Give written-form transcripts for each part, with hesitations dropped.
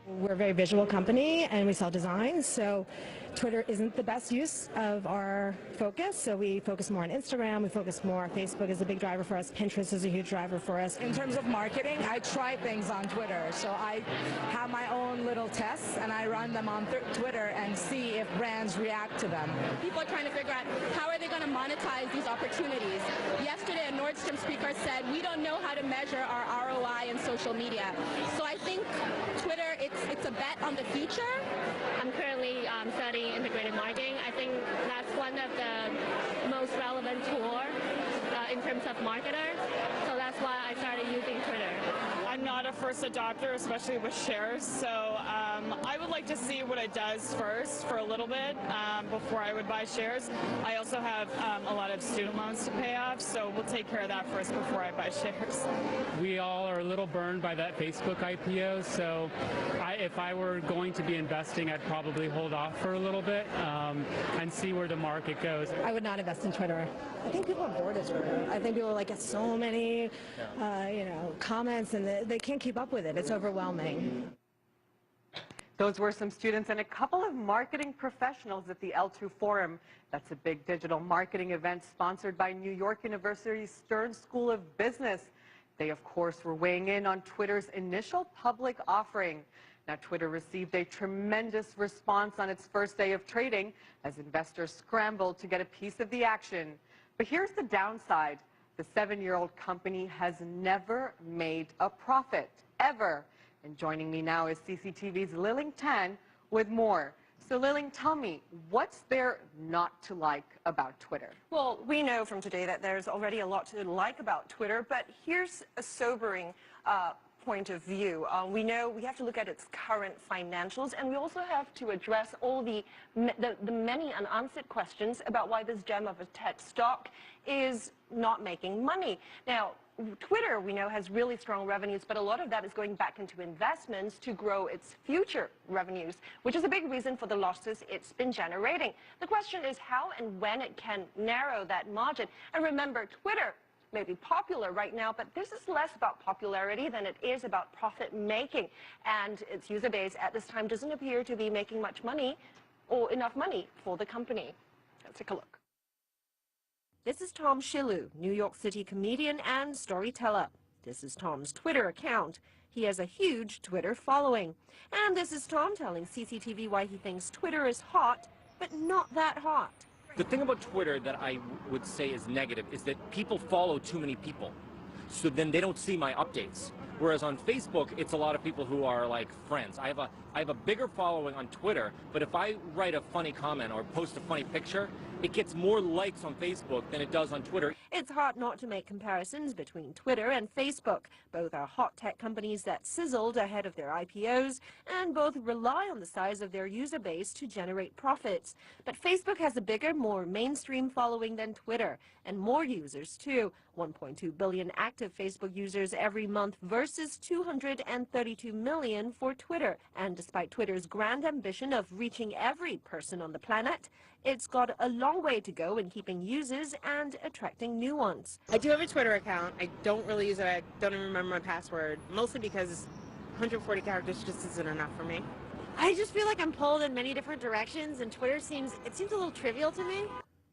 We're a very visual company and we sell designs, so Twitter isn't the best use of our focus, so we focus more on Instagram, we focus more, Facebook is a big driver for us, Pinterest is a huge driver for us. In terms of marketing, I try things on Twitter, so I have my own little tests and I run them on Twitter and see if brands react to them. People are trying to figure out how are they going to monetize these opportunities. Yesterday a Nordstrom speaker said we don't know how to measure our ROI in social media. So I think Twitter, it's a bet on the future. I'm currently studying integrated marketing. I think that's one of the most relevant tools in terms of marketers. So that's why I started using Twitter. I'm not a first adopter, especially with shares, so I would like to see what it does first for a little bit before I would buy shares. I also have a lot of student loans to pay off, so we'll take care of that first before I buy shares. We all are a little burned by that Facebook IPO, so if I were going to be investing, I'd probably hold off for a little bit and see where the market goes. I would not invest in Twitter. I think people are bored of Twitter. I think people get so many comments and they can't keep up with it. It's overwhelming. Those were some students and a couple of marketing professionals at the L2 Forum. That's a big digital marketing event sponsored by New York University's Stern School of Business. They, of course, were weighing in on Twitter's initial public offering. Now, Twitter received a tremendous response on its first day of trading as investors scrambled to get a piece of the action. But here's the downside. The 7-year-old company has never made a profit, ever. And joining me now is CCTV's Liling Tan with more. So Liling, tell me, what's there not to like about Twitter? Well, we know from today that there's already a lot to like about Twitter, but here's a sobering point of view. We know we have to look at its current financials, and we also have to address all the many unanswered questions about why this gem of a tech stock is not making money. Now, Twitter, we know, has really strong revenues, but a lot of that is going back into investments to grow its future revenues, which is a big reason for the losses it's been generating. The question is how and when it can narrow that margin. And remember, Twitter may be popular right now, but this is less about popularity than it is about profit making. And its user base at this time doesn't appear to be making much money or enough money for the company. Let's take a look. This is Tom Shilu, New York City comedian and storyteller. This is Tom's Twitter account. He has a huge Twitter following. And this is Tom telling CCTV why he thinks Twitter is hot, but not that hot. The thing about Twitter that I would say is negative is that people follow too many people. So then they don't see my updates. Whereas on Facebook, it's a lot of people who are like friends. I have a bigger following on Twitter, but if I write a funny comment or post a funny picture, it gets more likes on Facebook than it does on Twitter. It's hard not to make comparisons between Twitter and Facebook. Both are hot tech companies that sizzled ahead of their IPOs, and both rely on the size of their user base to generate profits. But Facebook has a bigger, more mainstream following than Twitter, and more users too. 1.2 billion active Facebook users every month versus 232 million for Twitter. And despite Twitter's grand ambition of reaching every person on the planet, it's got a long way to go in keeping users and attracting new ones. I do have a Twitter account. I don't really use it. I don't even remember my password, mostly because 140 characters just isn't enough for me. I just feel like I'm pulled in many different directions, and Twitter seems a little trivial to me.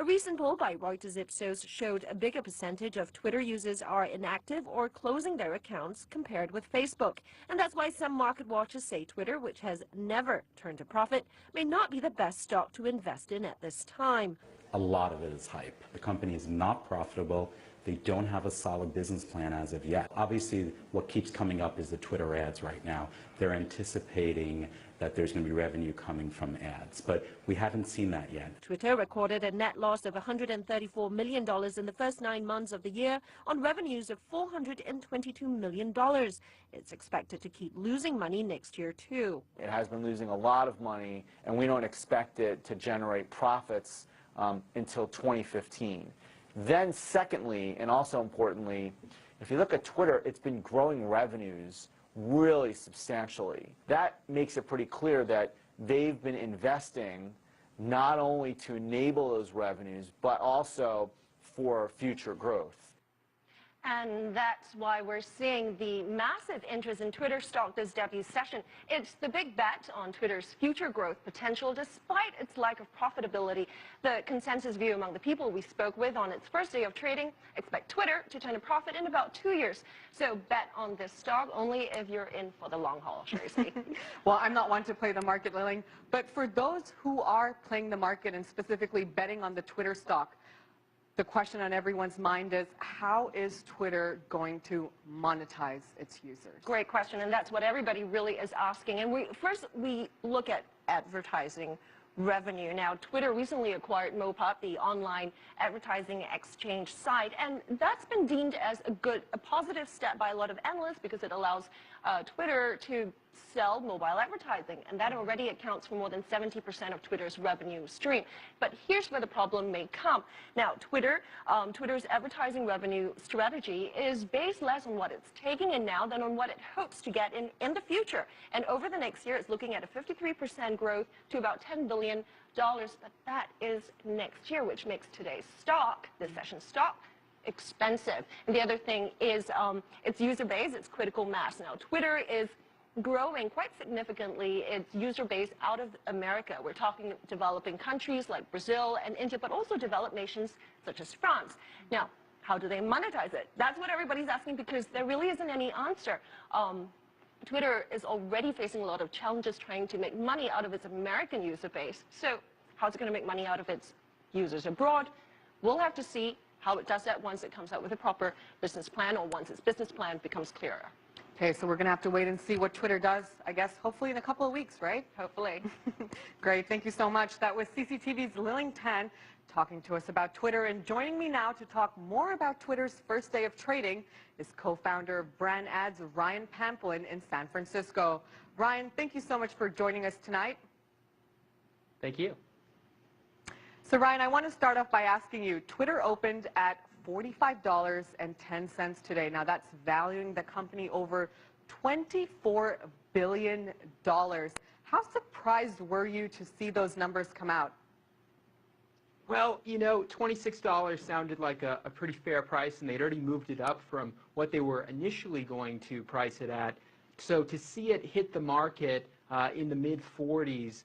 A recent poll by Reuters Ipsos showed a bigger percentage of Twitter users are inactive or closing their accounts compared with Facebook. And that's why some market watchers say Twitter, which has never turned a profit, may not be the best stock to invest in at this time. A lot of it is hype. The company is not profitable. They don't have a solid business plan as of yet. Obviously, what keeps coming up is the Twitter ads right now. They're anticipating that there's going to be revenue coming from ads, but we haven't seen that yet. Twitter recorded a net loss of $134 million in the first 9 months of the year on revenues of $422 million. It's expected to keep losing money next year, too. It has been losing a lot of money, and we don't expect it to generate profits until 2015. Then secondly, and also importantly, if you look at Twitter, it's been growing revenues really substantially. That makes it pretty clear that they've been investing not only to enable those revenues, but also for future growth. And that's why we're seeing the massive interest in Twitter stock this debut session. It's the big bet on Twitter's future growth potential despite its lack of profitability. The consensus view among the people we spoke with on its first day of trading expect Twitter to turn a profit in about 2 years. So bet on this stock only if you're in for the long haul, Tracy. Well, I'm not one to play the market, Liling, but for those who are playing the market and specifically betting on the Twitter stock, the question on everyone's mind is, how is Twitter going to monetize its users? Great question, and that's what everybody really is asking. And first we look at advertising revenue. Now, Twitter recently acquired Mopop, the online advertising exchange site, and that's been deemed as a positive step by a lot of analysts because it allows Twitter to sell mobile advertising, and that already accounts for more than 70% of Twitter's revenue stream. But here's where the problem may come. Now, Twitter's advertising revenue strategy is based less on what it's taking in now than on what it hopes to get in the future. And over the next year, it's looking at a 53% growth to about $10 billion, but that is next year, which makes today's stock, this session stock, expensive. And the other thing is its user base, its critical mass. Now, Twitter is growing quite significantly its user base out of America. We're talking developing countries like Brazil and India, but also developed nations such as France. Now, how do they monetize it? That's what everybody's asking because there really isn't any answer. Twitter is already facing a lot of challenges trying to make money out of its American user base. So how's it going to make money out of its users abroad? We'll have to see how it does that once it comes out with a proper business plan or once its business plan becomes clearer. Okay, so we're going to have to wait and see what Twitter does, I guess, hopefully in a couple of weeks, right? Hopefully. Great, thank you so much. That was CCTV's Liling Tan talking to us about Twitter. And joining me now to talk more about Twitter's first day of trading is co-founder of Brand Ads, Ryan Pamplin in San Francisco. Ryan, thank you so much for joining us tonight. Thank you. So Ryan, I want to start off by asking you, Twitter opened at $45.10 today. Now that's valuing the company over $24 billion. How surprised were you to see those numbers come out? Well, you know, $26 sounded like a pretty fair price, and they'd already moved it up from what they were initially going to price it at. So to see it hit the market in the mid-40s,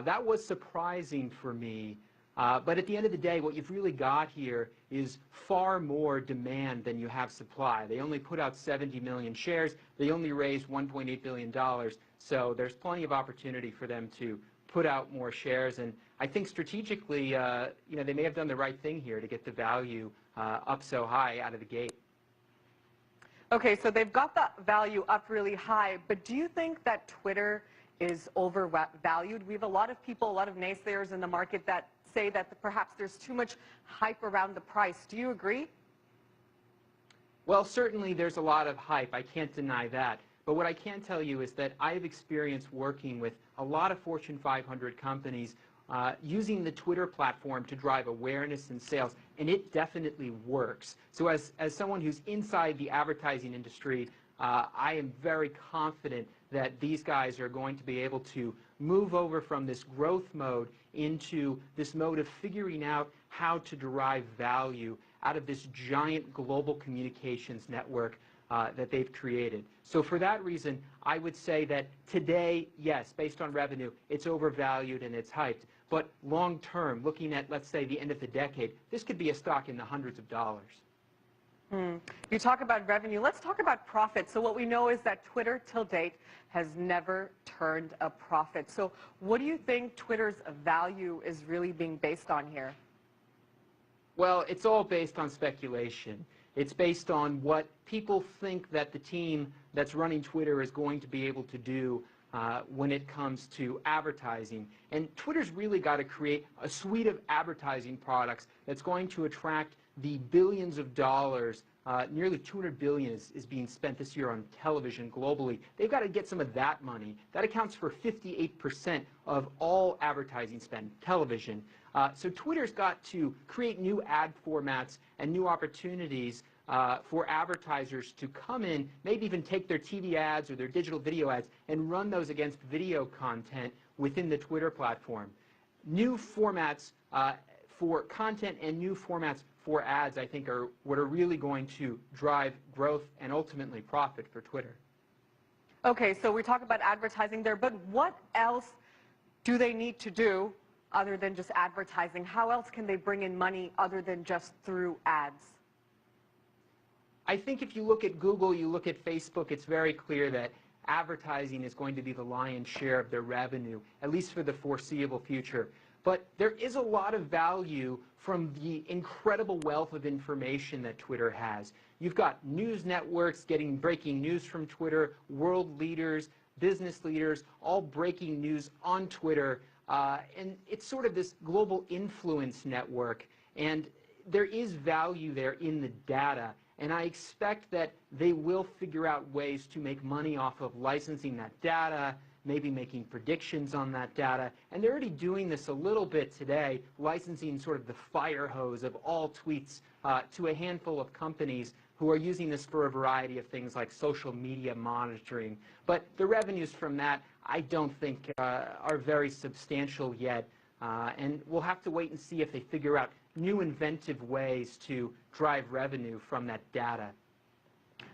that was surprising for me. But at the end of the day, what you've really got here is far more demand than you have supply. They only put out 70 million shares. They only raised $1.8 billion. So there's plenty of opportunity for them to put out more shares. And I think strategically, you know, they may have done the right thing here to get the value up so high out of the gate. Okay, so they've got the value up really high, but do you think that Twitter is overvalued? We have a lot of people, a lot of naysayers in the market that say that perhaps there's too much hype around the price. Do you agree? Well, certainly there's a lot of hype. I can't deny that. But what I can tell you is that I have experience working with a lot of Fortune 500 companies using the Twitter platform to drive awareness and sales, and it definitely works. So as someone who's inside the advertising industry, I am very confident that these guys are going to be able to move over from this growth mode into this mode of figuring out how to derive value out of this giant global communications network that they've created. So for that reason, I would say that today, yes, based on revenue, it's overvalued and it's hyped. But long term, looking at, let's say, the end of the decade, this could be a stock in the hundreds of dollars. You talk about revenue. Let's talk about profit. So what we know is that Twitter, till date, has never turned a profit. So what do you think Twitter's value is really being based on here? Well, it's all based on speculation. It's based on what people think that the team that's running Twitter is going to be able to do when it comes to advertising. And Twitter's really got to create a suite of advertising products that's going to attract the billions of dollars. Nearly $200 billion is being spent this year on television globally. They've got to get some of that money. That accounts for 58% of all advertising spend, television. So Twitter's got to create new ad formats and new opportunities for advertisers to come in, maybe even take their TV ads or their digital video ads and run those against video content within the Twitter platform. New formats for content and new formats for ads, I think, are what are really going to drive growth and ultimately profit for Twitter. Okay, so we talk about advertising there, but what else do they need to do other than just advertising? How else can they bring in money other than just through ads? I think if you look at Google, you look at Facebook, it's very clear that advertising is going to be the lion's share of their revenue, at least for the foreseeable future. But there is a lot of value from the incredible wealth of information that Twitter has. You've got news networks getting breaking news from Twitter, world leaders, business leaders, all breaking news on Twitter. And it's sort of this global influence network. And there is value there in the data. And I expect that they will figure out ways to make money off of licensing that data, maybe making predictions on that data. And they're already doing this a little bit today, licensing sort of the fire hose of all tweets to a handful of companies who are using this for a variety of things like social media monitoring. But the revenues from that, I don't think are very substantial yet. And we'll have to wait and see if they figure out new inventive ways to drive revenue from that data.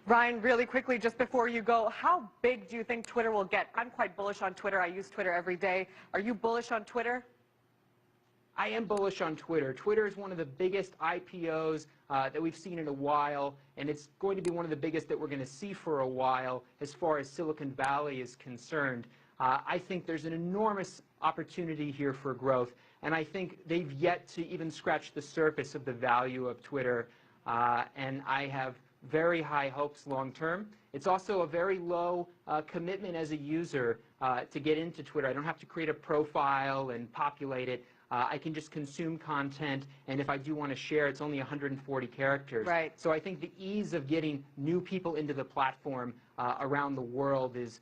Ryan, really quickly, just before you go, how big do you think Twitter will get? I'm quite bullish on Twitter. I use Twitter every day. Are you bullish on Twitter? I am bullish on Twitter. Twitter is one of the biggest IPOs that we've seen in a while, and it's going to be one of the biggest that we're going to see for a while as far as Silicon Valley is concerned. I think there's an enormous opportunity here for growth, and I think they've yet to even scratch the surface of the value of Twitter, and I have very high hopes long term. It's also a very low commitment as a user to get into Twitter. I don't have to create a profile and populate it. I can just consume content, and if I do want to share, it's only 140 characters. Right. So I think the ease of getting new people into the platform around the world is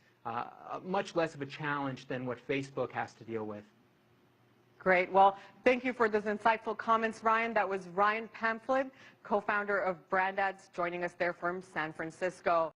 much less of a challenge than what Facebook has to deal with. Great. Well, thank you for those insightful comments, Ryan. That was Ryan Pamphlet, co-founder of Brand Ads, joining us there from San Francisco.